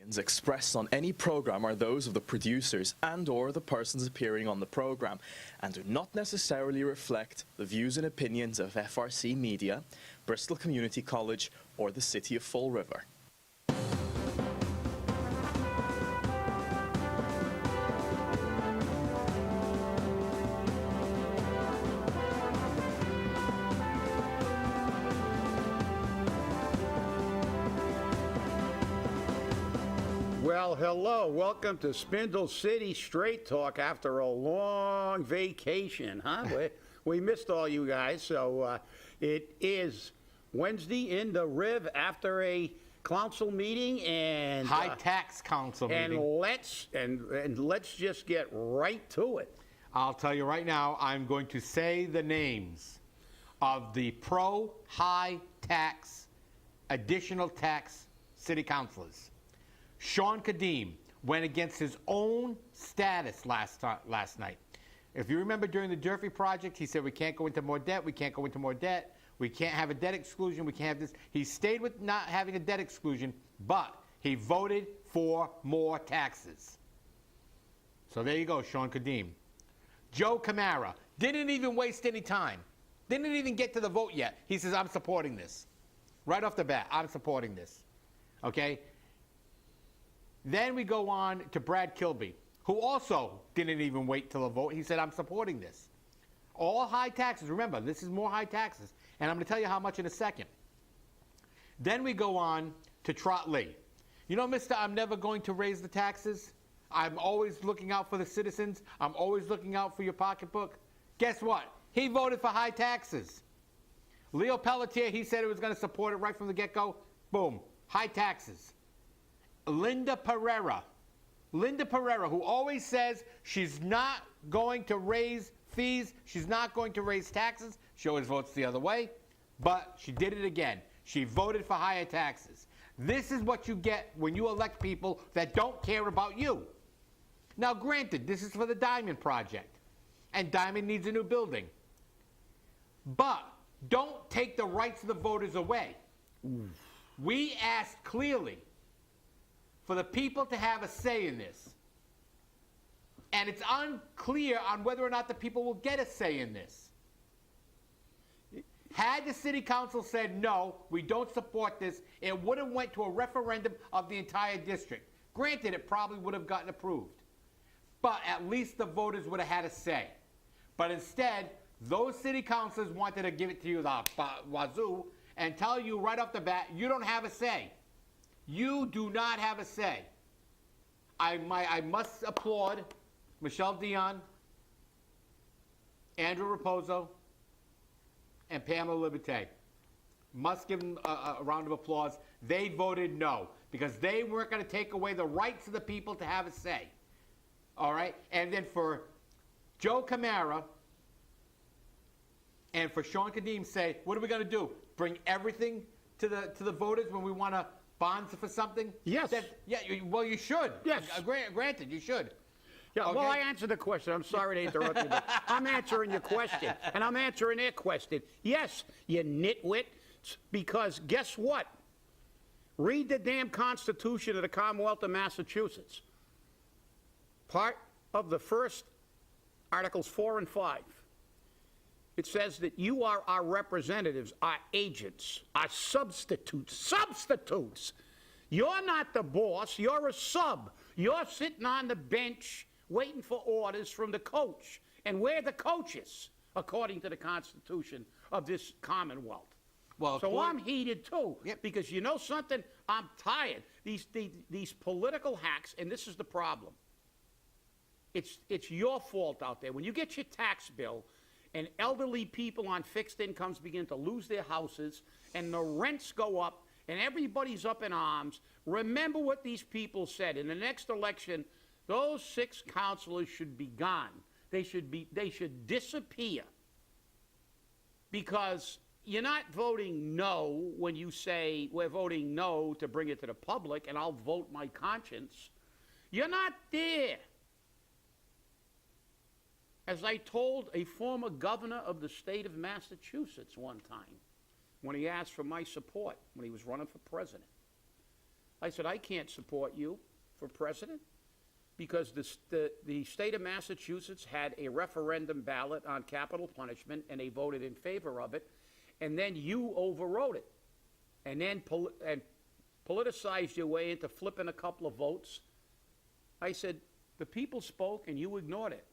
opinions expressed on any program are those of the producers and/or the persons appearing on the program, and do not necessarily reflect the views and opinions of FRC Media, Bristol Community College, or the City of Fall River. Well, hello. Welcome to Spindle City Straight Talk after a long vacation, huh? We missed all you guys. So it is Wednesday in the Riv after a council meeting and high tax council meeting. And let's just get right to it. I'll tell you right now, I'm going to say the names of the pro high tax additional tax city councilors. Sean Kadim went against his own status last night. If you remember during the Durfee project, he said we can't go into more debt, we can't go into more debt, we can't have a debt exclusion, we can't have this. He stayed with not having a debt exclusion, but he voted for more taxes. So there you go, Sean Kadim. Joe Camara didn't even waste any time. Didn't even get to the vote yet. He says, I'm supporting this. Right off the bat, I'm supporting this. Okay? Then we go on to Brad Kilby, who also didn't even wait till the vote. He said, I'm supporting this. All high taxes. Remember, this is more high taxes. And I'm going to tell you how much in a second. Then we go on to Trot Lee. You know, Mr. I'm never going to raise the taxes. I'm always looking out for the citizens. I'm always looking out for your pocketbook. Guess what? He voted for high taxes. Leo Pelletier, he said he was going to support it right from the get-go. Boom. High taxes. Linda Pereira, who always says she's not going to raise fees, she's not going to raise taxes. She always votes the other way, but she did it again. She voted for higher taxes. This is what you get when you elect people that don't care about you. Now, granted, this is for the Diamond project, and Diamond needs a new building. But don't take the rights of the voters away. We asked clearly for the people to have a say in this. And it's unclear on whether or not the people will get a say in this. Had the city council said, no, we don't support this, it would have went to a referendum of the entire district. Granted, it probably would have gotten approved. But at least the voters would have had a say. But instead, those city councilors wanted to give it to you the wazoo and tell you right off the bat, you don't have a say. You do not have a say. I must applaud Michelle Dion, Andrew Raposo, and Pamela Liberté. Must give them a round of applause. They voted no because they weren't going to take away the rights of the people to have a say. All right? And then for Joe Camara and for Sean Kadim say, what are we going to do? Bring everything to the voters when we want to bonds for something? Yes. Well, you should. Yes. Granted, you should. Yeah, okay. Well, I answered the question. I'm sorry to interrupt you, but I'm answering your question, and I'm answering their question. Yes, you nitwit, because guess what? Read the damn Constitution of the Commonwealth of Massachusetts. Part of the first Articles 4 and 5. It says that you are our representatives, our agents, our substitutes. Substitutes! You're not the boss, you're a sub. You're sitting on the bench waiting for orders from the coach. And we're the coaches, according to the Constitution of this Commonwealth. Well, so I'm heated too, because you know something? I'm tired. These political hacks, and this is the problem. It's your fault out there. When you get your tax bill, and elderly people on fixed incomes begin to lose their houses, and the rents go up, and everybody's up in arms. Remember what these people said. In the next election, those 6 councilors should be gone. They should disappear. Because you're not voting no when you say, we're voting no to bring it to the public, and I'll vote my conscience. You're not there. As I told a former governor of the state of Massachusetts one time, when he asked for my support when he was running for president, I said, I can't support you for president because the state of Massachusetts had a referendum ballot on capital punishment, and they voted in favor of it, and then you overrode it, and then politicized your way into flipping a couple of votes. I said, the people spoke, and you ignored it.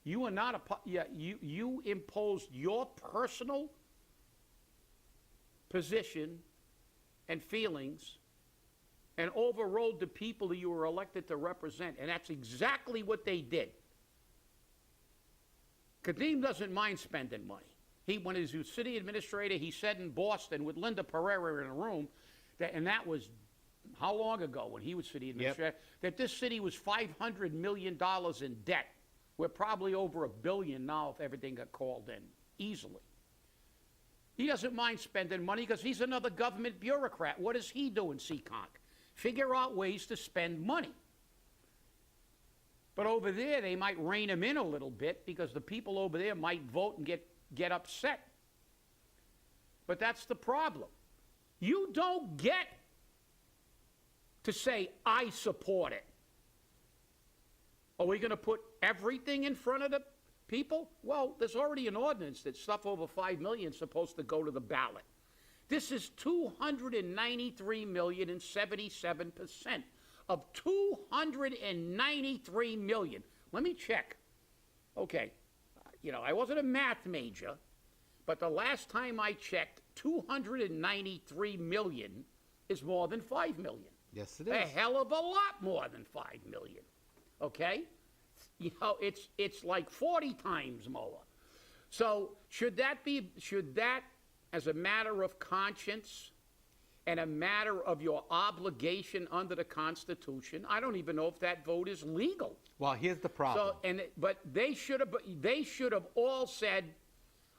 You are not you imposed your personal position and feelings and overrode the people that you were elected to represent. And that's exactly what they did. Kadeem doesn't mind spending money. When he was city administrator, he said in Boston with Linda Pereira in a room, and that was how long ago when he was city administrator, that this city was $500 million in debt. We're probably over $1 billion now if everything got called in, easily. He doesn't mind spending money because he's another government bureaucrat. What does he do in Seekonk? Figure out ways to spend money. But over there, they might rein him in a little bit because the people over there might vote and get upset. But that's the problem. You don't get to say, I support it. Are we going to put everything in front of the people? Well, there's already an ordinance that stuff over $5 million is supposed to go to the ballot. This is $293 million and 77% of $293 million. Let me check. Okay, I wasn't a math major, but the last time I checked, $293 million is more than $5 million. Yes, it is. A hell of a lot more than $5 million. Okay? It's like 40 times more. So should that, as a matter of conscience and a matter of your obligation under the Constitution, I don't even know if that vote is legal. Well, here's the problem. But they should have all said,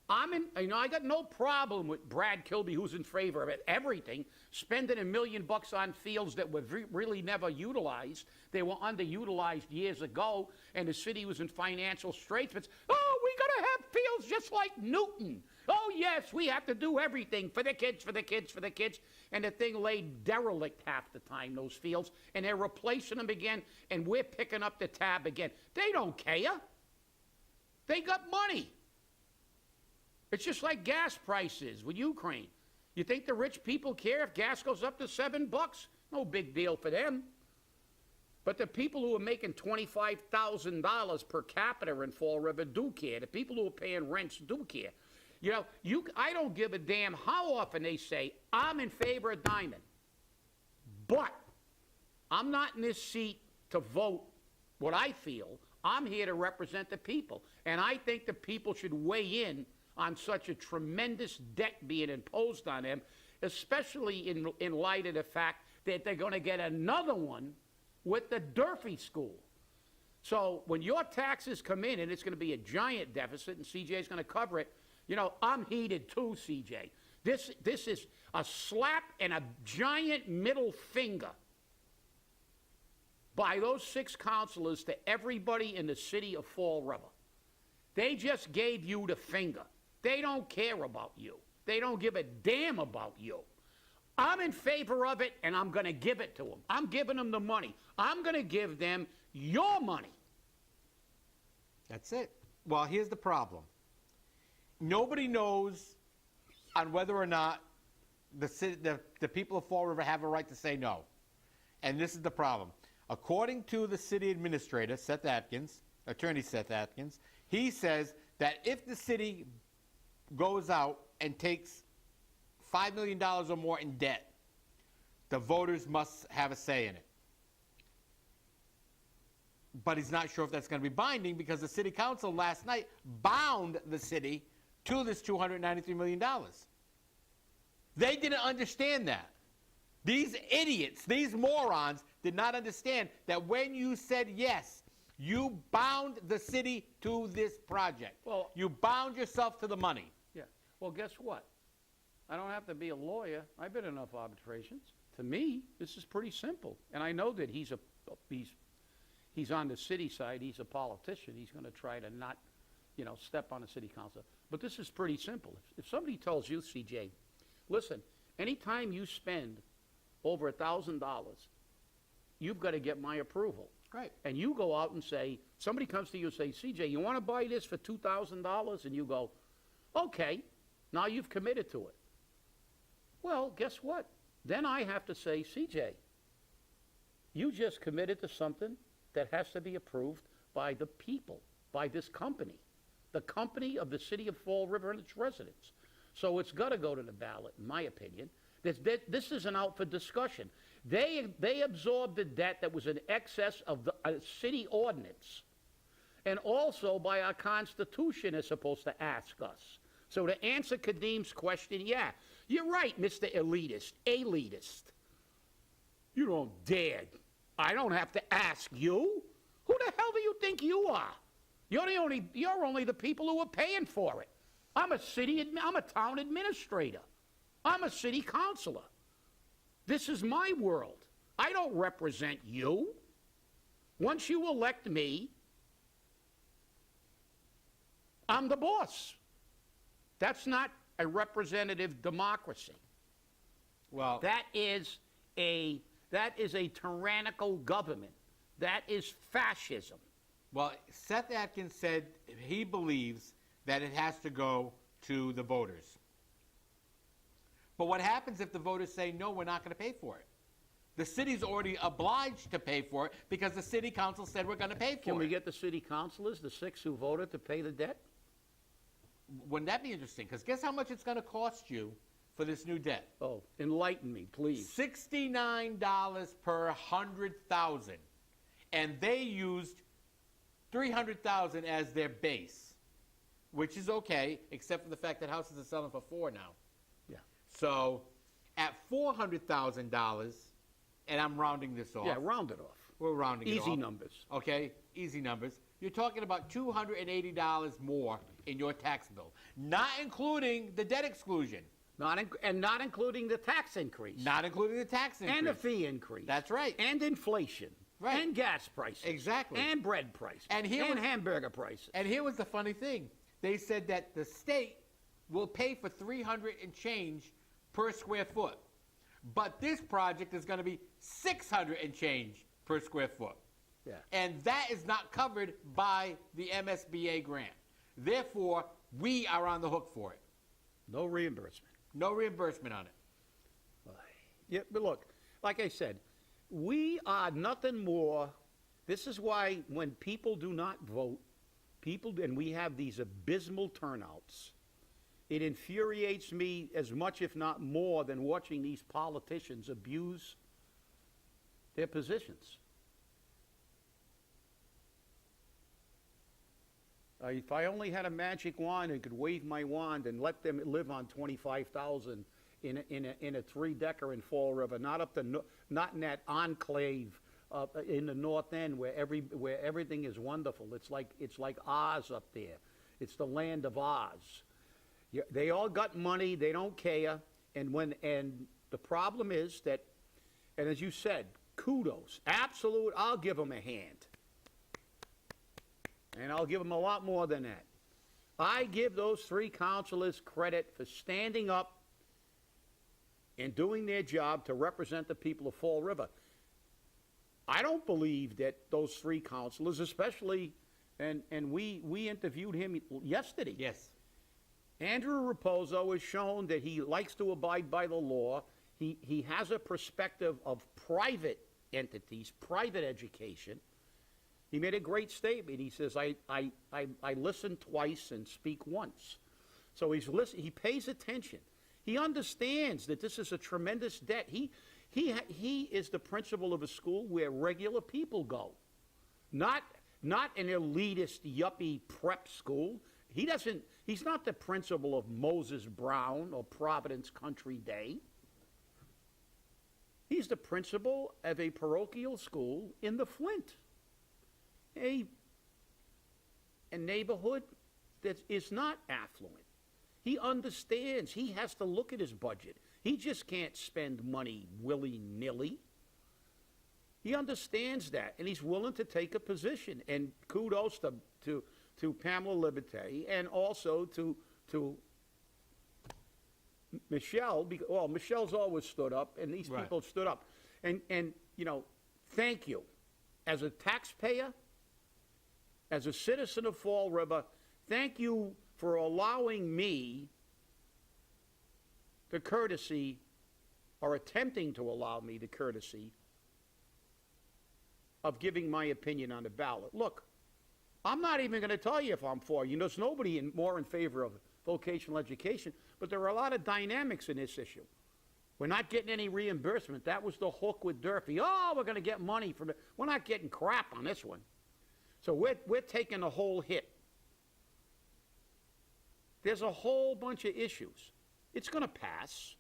I got no problem with Brad Kilby, who's in favor of it, everything, spending $1 million on fields that were really never utilized. They were underutilized years ago, and the city was in financial straits. But, we got to have fields just like Newton. Oh, yes, we have to do everything for the kids, for the kids, for the kids. And the thing lay derelict half the time, those fields, and they're replacing them again, and we're picking up the tab again. They don't care. They got money. It's just like gas prices with Ukraine. You think the rich people care if gas goes up to $7? No big deal for them. But the people who are making $25,000 per capita in Fall River do care. The people who are paying rents do care. I don't give a damn how often they say, I'm in favor of Diman. But I'm not in this seat to vote what I feel. I'm here to represent the people. And I think the people should weigh in on such a tremendous debt being imposed on them, especially in light of the fact that they're going to get another one with the Durfee School. So when your taxes come in, and it's going to be a giant deficit, and CJ's going to cover it, I'm heated too, CJ. This is a slap and a giant middle finger by those 6 councilors to everybody in the city of Fall River. They just gave you the finger. They don't care about you. They don't give a damn about you. I'm in favor of it, and I'm going to give it to them. I'm giving them the money. I'm going to give them your money. That's it. Well, here's the problem. Nobody knows on whether or not the people of Fall River have a right to say no. And this is the problem. According to the city administrator, Attorney Seth Atkins, he says that if the city goes out and takes $5 million or more in debt, the voters must have a say in it. But he's not sure if that's going to be binding because the city council last night bound the city to this $293 million. They didn't understand that. These idiots, these morons, did not understand that when you said yes, you bound the city to this project. Well, you bound yourself to the money. Yeah. Well, guess what? I don't have to be a lawyer. I've been in enough arbitrations. To me, this is pretty simple. And I know that he's on the city side. He's a politician. He's going to try to not, step on the city council. But this is pretty simple. If somebody tells you, CJ, listen, anytime you spend over $1,000 you've got to get my approval. Right. And you go out and say, somebody comes to you and say, CJ, you want to buy this for $2,000? And you go, okay, now you've committed to it. Well, guess what? Then I have to say, CJ, you just committed to something that has to be approved by the people, by this company, the company of the city of Fall River and its residents. So it's got to go to the ballot, in my opinion. This isn't out for discussion. They absorbed the debt that was in excess of the city ordinance. And also by our Constitution is supposed to ask us. So to answer Kadim's question, yeah, you're right, Mr. Elitist. You don't dare. I don't have to ask you. Who the hell do you think you are? You're only the people who are paying for it. I'm a town administrator. I'm a city councilor. This is my world. I don't represent you. Once you elect me, I'm the boss. That's not a representative democracy. Well, That is a tyrannical government. That is fascism. well, Seth Atkins said he believes that it has to go to the voters. But what happens if the voters say, no, we're not going to pay for it? The city's already obliged to pay for it because the city council said we're going to pay for it. Can we get the city councilors, the 6 who voted, to pay the debt? Wouldn't that be interesting? Because guess how much it's going to cost you for this new debt? Oh, enlighten me, please. $69 per 100,000, and they used 300,000 as their base, which is okay, except for the fact that houses are selling for $4 now. Yeah. So, at $400,000, and I'm rounding this off. Yeah, round it off. We're rounding it off. Easy numbers. Okay, easy numbers. You're talking about $280 more in your tax bill, not including the debt exclusion, Not including the tax increase. not including the tax increase. And the fee increase. That's right. And inflation. Right. And gas prices. Exactly. And bread prices. And here was- hamburger prices. And here was the funny thing. They said that the state will pay for 300 and change per square foot. But this project is going to be 600 and change per square foot. Yeah. And that is not covered by the MSBA grant. Therefore, we are on the hook for it. No reimbursement. No reimbursement on it. Yeah, but look, like I said, we are nothing more. This is why when people do not vote, and we have these abysmal turnouts, it infuriates me as much, if not more, than watching these politicians abuse their positions. If I only had a magic wand and could wave my wand and let them live on 25,000 in a 3-decker in Fall River, not in that enclave in the North End where everything is wonderful. It's like Oz up there. It's the land of Oz. Yeah, they all got money. They don't care. And the problem is that, and as you said, kudos, absolute. I'll give them a hand. And I'll give them a lot more than that. I give those 3 councilors credit for standing up and doing their job to represent the people of Fall River. I don't believe that those 3 councilors, especially, and we interviewed him yesterday. Yes. Andrew Raposo has shown that he likes to abide by the law. He has a perspective of private entities, private education. He made a great statement. He says, I listen twice and speak once. So he pays attention. He understands that this is a tremendous debt. He is the principal of a school where regular people go, not an elitist yuppie prep school. He's not the principal of Moses Brown or Providence Country Day. He's the principal of a parochial school in the Flint, a neighborhood that is not affluent. He understands. He has to look at his budget. He just can't spend money willy-nilly. He understands that, and he's willing to take a position. And kudos to Pamela Liberté and also to Michelle. Well, Michelle's always stood up, and these Right. people stood up. And thank you. As a taxpayer, as a citizen of Fall River, thank you for allowing me the courtesy, or attempting to allow me the courtesy, of giving my opinion on the ballot. Look, I'm not even going to tell you if I'm for. There's nobody more in favor of vocational education, but there are a lot of dynamics in this issue. We're not getting any reimbursement. That was the hook with Durfee. Oh, we're going to get money from it. We're not getting crap on this one. So we're taking a whole hit. There's a whole bunch of issues. It's going to pass.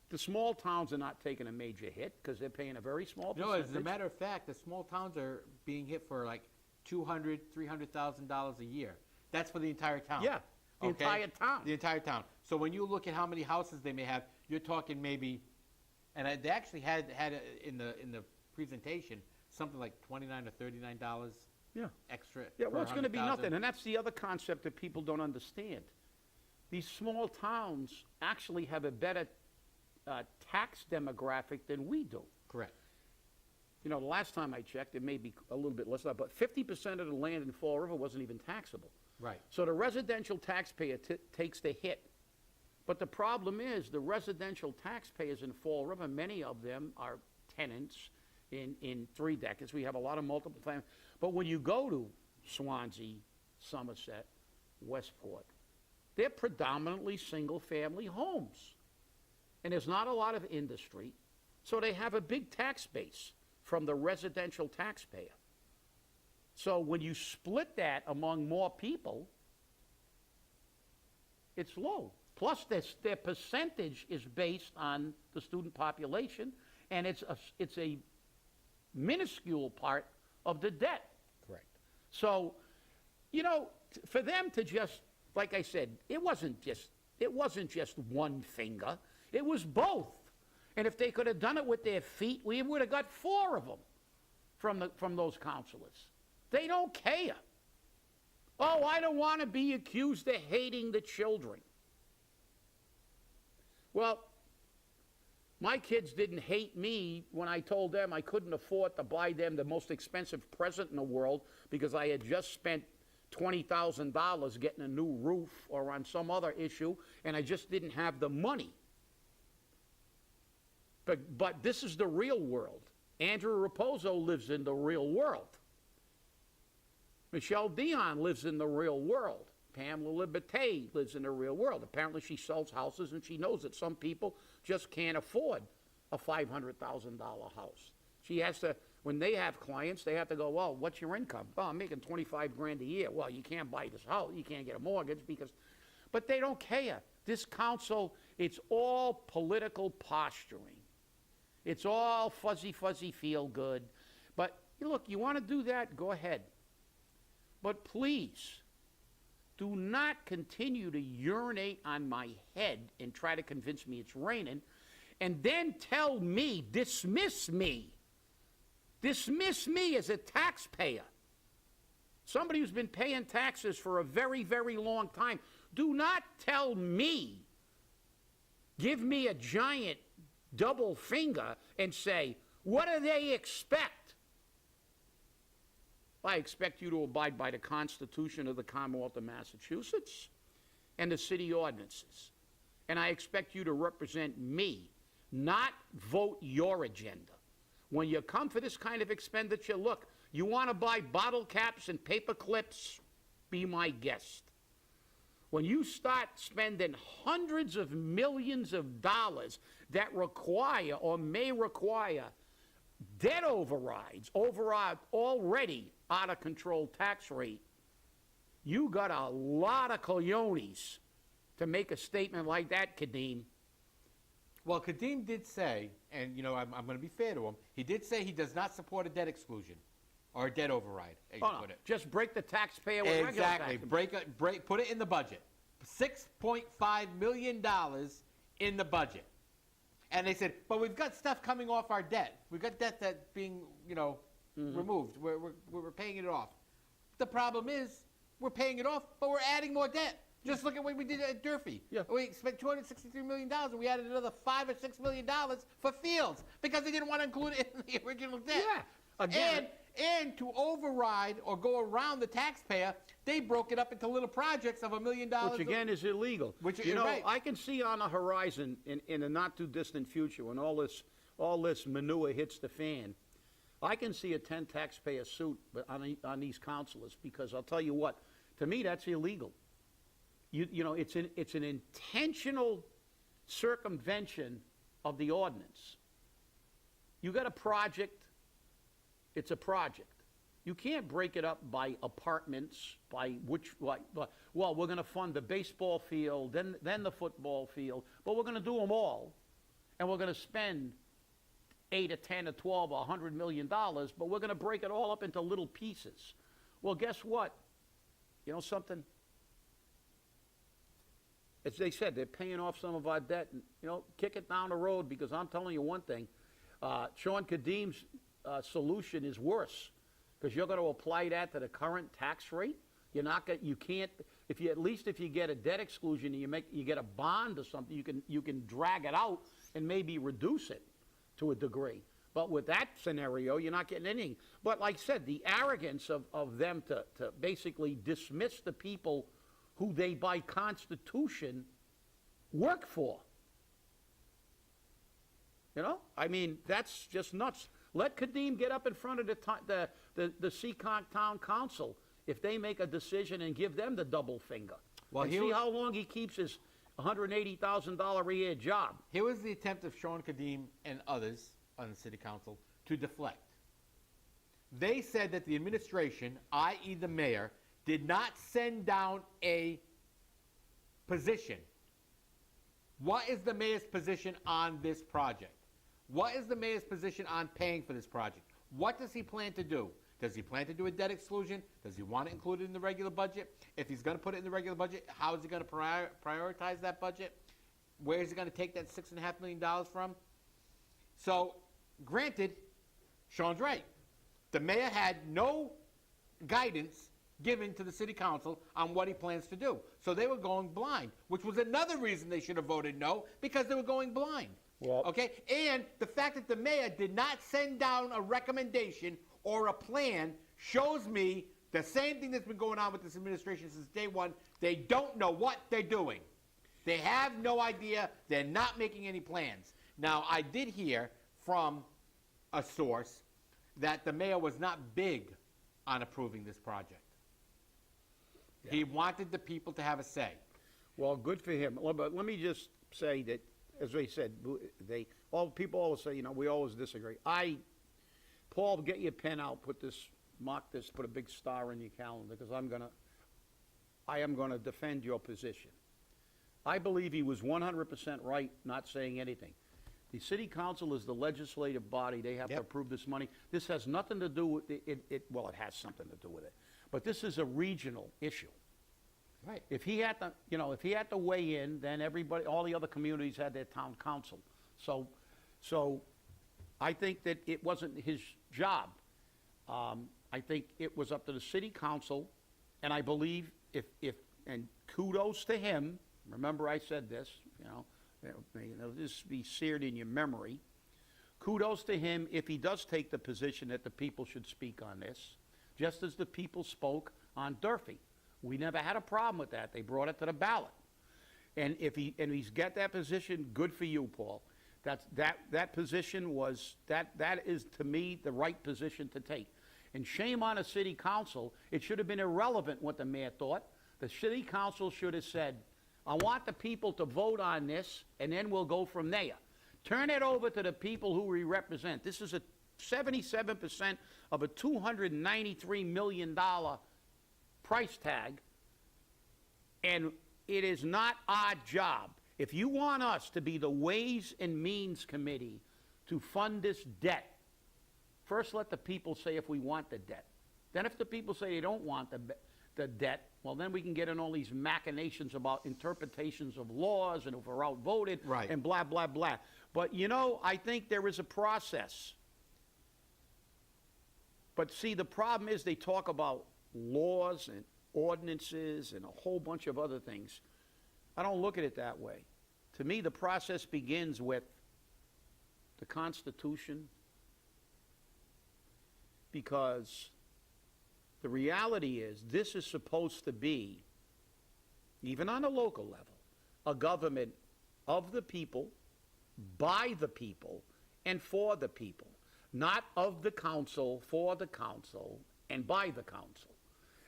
The small towns are not taking a major hit because they're paying a very small percentage. As a matter of fact, the small towns are being hit for like $200,000, $300,000 a year. That's for the entire town. Yeah, the entire town. The entire town. So when you look at how many houses they may have, you're talking maybe, and they actually had in the presentation something like $29 or $39 extra. Yeah, well, it's going to be 100,000. nothing, and that's the other concept that people don't understand. These small towns actually have a better tax demographic than we do. Correct. The last time I checked, it may be a little bit less, but 50% of the land in Fall River wasn't even taxable. Right. So the residential taxpayer takes the hit. But the problem is the residential taxpayers in Fall River, many of them are tenants in 3 decades. We have a lot of multiple families. But when you go to Swansea, Somerset, Westport, they're predominantly single-family homes. And there's not a lot of industry, so they have a big tax base from the residential taxpayer. So when you split that among more people, it's low. Plus, their percentage is based on the student population, and it's a minuscule part of the debt. Correct. So, for them to just, like I said, it wasn't just one finger. It was both. And if they could have done it with their feet, we would have got 4 of them from those councilors. They don't care. Oh, I don't want to be accused of hating the children. Well, my kids didn't hate me when I told them I couldn't afford to buy them the most expensive present in the world because I had just spent $20,000 getting a new roof or on some other issue, and I just didn't have the money. But this is the real world. Andrew Raposo lives in the real world. Michelle Dion lives in the real world. Pamela Liberté lives in the real world. Apparently she sells houses, and she knows that some people just can't afford a $500,000 house. She has to, when they have clients, they have to go, well, what's your income? Oh, I'm making $25,000 a year. Well, you can't buy this house. You can't get a mortgage because, but they don't care. This council, it's all political posturing. It's all fuzzy, feel good. But look, you want to do that, go ahead. But please, do not continue to urinate on my head and try to convince me it's raining, and then tell me, dismiss me as a taxpayer. Somebody who's been paying taxes for a very, very long time. Do not tell me, give me a giant double finger and say, what do they expect? I expect you to abide by the Constitution of the Commonwealth of Massachusetts and the city ordinances. And I expect you to represent me, not vote your agenda. When you come for this kind of expenditure, look, you want to buy bottle caps and paper clips, be my guest. When you start spending hundreds of millions of dollars that require or may require debt overrides over our already out-of-control tax rate, you got a lot of cojones to make a statement like that, Kadeem. Well, Kadeem did say, and I'm going to be fair to him, he did say he does not support a debt exclusion or a debt override, as you put it. Just break the taxpayer with regular tax. Exactly. Put it in the budget. $6.5 million in the budget. And they said, but we've got stuff coming off our debt. We've got debt that's being, removed. We're paying it off. The problem is we're paying it off, but we're adding more debt. Just look at what we did at Durfee. Yeah. We spent $263 million, and we added another $5 or $6 million for fields because they didn't want to include it in the original debt. Yeah. Again. And to override or go around the taxpayer, they broke it up into little projects of $1 million. Which again is illegal. Which you know, right. I can see on the horizon in a not too distant future when all this manure hits the fan. I can see a 10 taxpayer suit on these councilors because I'll tell you what, to me that's illegal. You know, it's an intentional circumvention of the ordinance. You got a project. It's a project. You can't break it up by apartments, by which, well, we're going to fund the baseball field, then the football field, but we're going to do them all, and we're going to spend 8 or 10 or 12 or $100 million, but we're going to break it all up into little pieces. Well, guess what? You know something? As they said, they're paying off some of our debt, and, you know, kick it down the road, because I'm telling you one thing, Sean Kadim's solution is worse, because you're going to apply that to the current tax rate. You're not going. You can't. If you get a debt exclusion and you get a bond or something, you can drag it out and maybe reduce it to a degree. But with that scenario, you're not getting anything. But like I said, the arrogance of them to basically dismiss the people who they by Constitution work for. You know, I mean, that's just nuts. Let Kadim get up in front of the Seekonk Town Council if they make a decision and give them the double finger. Well, and see how long he keeps his $180,000 a year job. Here was the attempt of Sean Kadim and others on the city council to deflect. They said that the administration, i.e. the mayor, did not send down a position. What is the mayor's position on this project? What is the mayor's position on paying for this project? What does he plan to do? Does he plan to do a debt exclusion? Does he want to include it in the regular budget? If he's going to put it in the regular budget, how is he going to prioritize that budget? Where is he going to take that $6.5 million from? So, granted, Sean's right. The mayor had no guidance given to the city council on what he plans to do. So they were going blind, which was another reason they should have voted no, because they were going blind. Well, okay? And the fact that the mayor did not send down a recommendation or a plan shows me the same thing that's been going on with this administration since day one. They don't know what they're doing. They have no idea. They're not making any plans. Now, I did hear from a source that the mayor was not big on approving this project. Yeah. He wanted the people to have a say. Well, good for him. But let me just say that, as they said, people always say, you know, we always disagree. Paul, get your pen out, mark this, put a big star in your calendar, because I am gonna defend your position. I believe he was 100% right not saying anything. The city council is the legislative body. They have to approve this money. This has nothing to do with it. Well, it has something to do with it, but this is a regional issue. Right. If he had to weigh in, then all the other communities had their town council. So I think that it wasn't his job. I think it was up to the city council, and I believe and kudos to him. Remember I said this, you know, it'll just be seared in your memory. Kudos to him if he does take the position that the people should speak on this, just as the people spoke on Durfee. We never had a problem with that. They brought it to the ballot. And if he's got that position, good for you, Paul. That position that is, to me, the right position to take. And shame on a city council. It should have been irrelevant what the mayor thought. The city council should have said, I want the people to vote on this, and then we'll go from there. Turn it over to the people who we represent. This is a 77% of a $293 million price tag, and it is not our job. If you want us to be the Ways and Means Committee to fund this debt, first let the people say if we want the debt. Then if the people say they don't want the debt, well, then we can get in all these machinations about interpretations of laws and if we're outvoted and blah, blah, blah. But, you know, I think there is a process. But see, the problem is they talk about laws ordinances and a whole bunch of other things. I don't look at it that way. To me, the process begins with the Constitution, because the reality is this is supposed to be, even on a local level, a government of the people, by the people, and for the people. Not of the council, for the council, and by the council.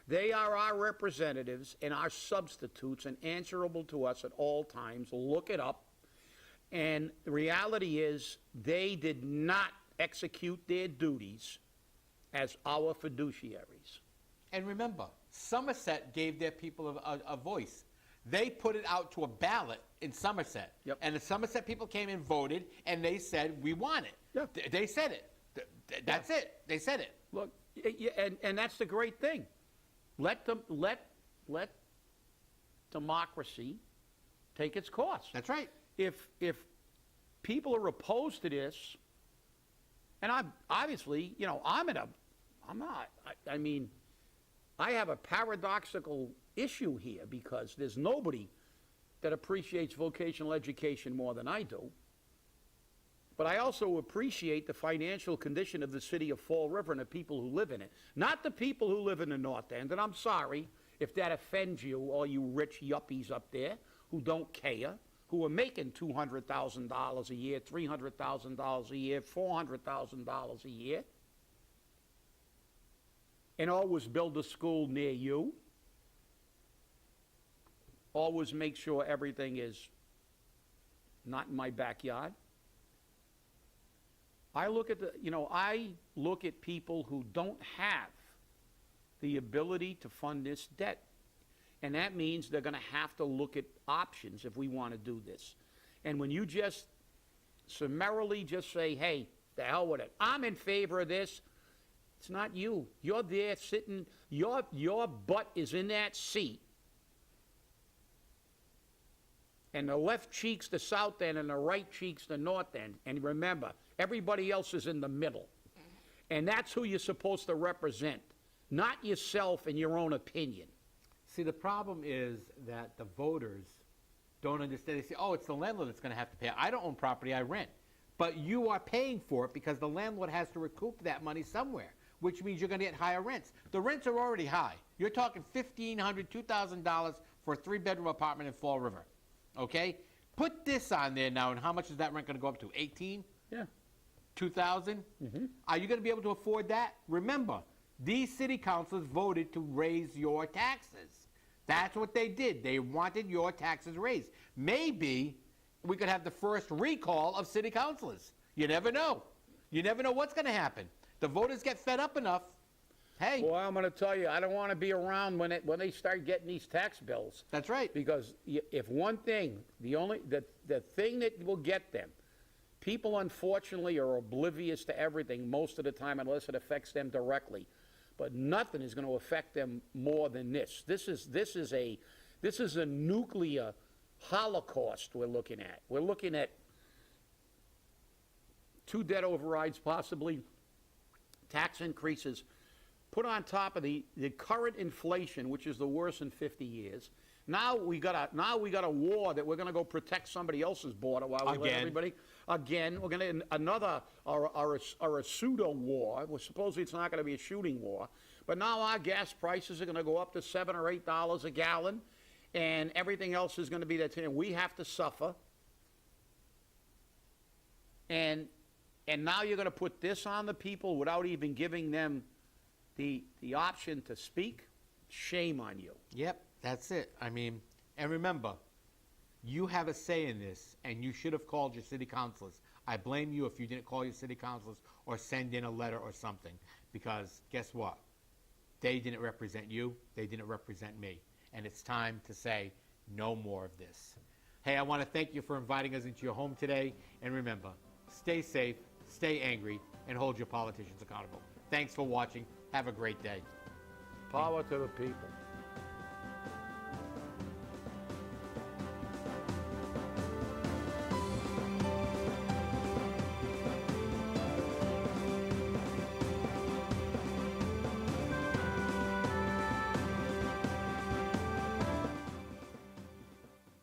They are our representatives and our substitutes and answerable to us at all times. Look it up. And the reality is they did not execute their duties as our fiduciaries. And remember, Somerset gave their people a voice. They put it out to a ballot in Somerset. Yep. And the Somerset people came and voted, and they said, we want it. Yeah. They said it. That's it. They said it. Look, and that's the great thing. Let democracy take its course. That's right. If people are opposed to this, and I'm obviously, I have a paradoxical issue here, because there's nobody that appreciates vocational education more than I do. But I also appreciate the financial condition of the city of Fall River and the people who live in it. Not the people who live in the North End, and I'm sorry if that offends you, all you rich yuppies up there who don't care, who are making $200,000 a year, $300,000 a year, $400,000 a year, and always build a school near you. Always make sure everything is not in my backyard. I look at people who don't have the ability to fund this debt. And that means they're going to have to look at options if we want to do this. And when you just summarily just say, hey, the hell with it, I'm in favor of this, it's not you. You're there sitting, your butt is in that seat. And the left cheek's the south end and the right cheek's the north end. And remember, everybody else is in the middle. And that's who you're supposed to represent, not yourself and your own opinion. See, the problem is that the voters don't understand. They say, oh, it's the landlord that's going to have to pay. I don't own property, I rent. But you are paying for it because the landlord has to recoup that money somewhere, which means you're going to get higher rents. The rents are already high. You're talking $1,500, $2,000 for a 3-bedroom apartment in Fall River. Okay? Put this on there now, and how much is that rent going to go up to? 18? Yeah. 2,000? Mm-hmm. Are you going to be able to afford that? Remember, these city councilors voted to raise your taxes. That's what they did. They wanted your taxes raised. Maybe we could have the first recall of city councilors. You never know. You never know what's going to happen. The voters get fed up enough. Hey. Well, I'm going to tell you, I don't want to be around when they start getting these tax bills. That's right. Because if one thing, the thing that will get them, people unfortunately are oblivious to everything most of the time unless it affects them directly. But nothing is going to affect them more than this. This is a nuclear holocaust we're looking at. We're looking at 2 debt overrides, possibly tax increases, put on top of the current inflation, which is the worst in 50 years. Now we got a war that we're going to go protect somebody else's border while we let everybody. Again, we're going to another or a pseudo war. Well, supposedly it's not going to be a shooting war, but now our gas prices are going to go up to $7 or $8 a gallon, and everything else is going to be that. And we have to suffer. And now you're going to put this on the people without even giving them the option to speak. Shame on you. Yep, that's it. I mean, and remember, you have a say in this, and you should have called your city councilors. I blame you if you didn't call your city councilors or send in a letter or something, because guess what? They didn't represent you. They didn't represent me. And it's time to say no more of this. Hey, I want to thank you for inviting us into your home today. And remember, stay safe, stay angry, and hold your politicians accountable. Thanks for watching. Have a great day. Power to the people.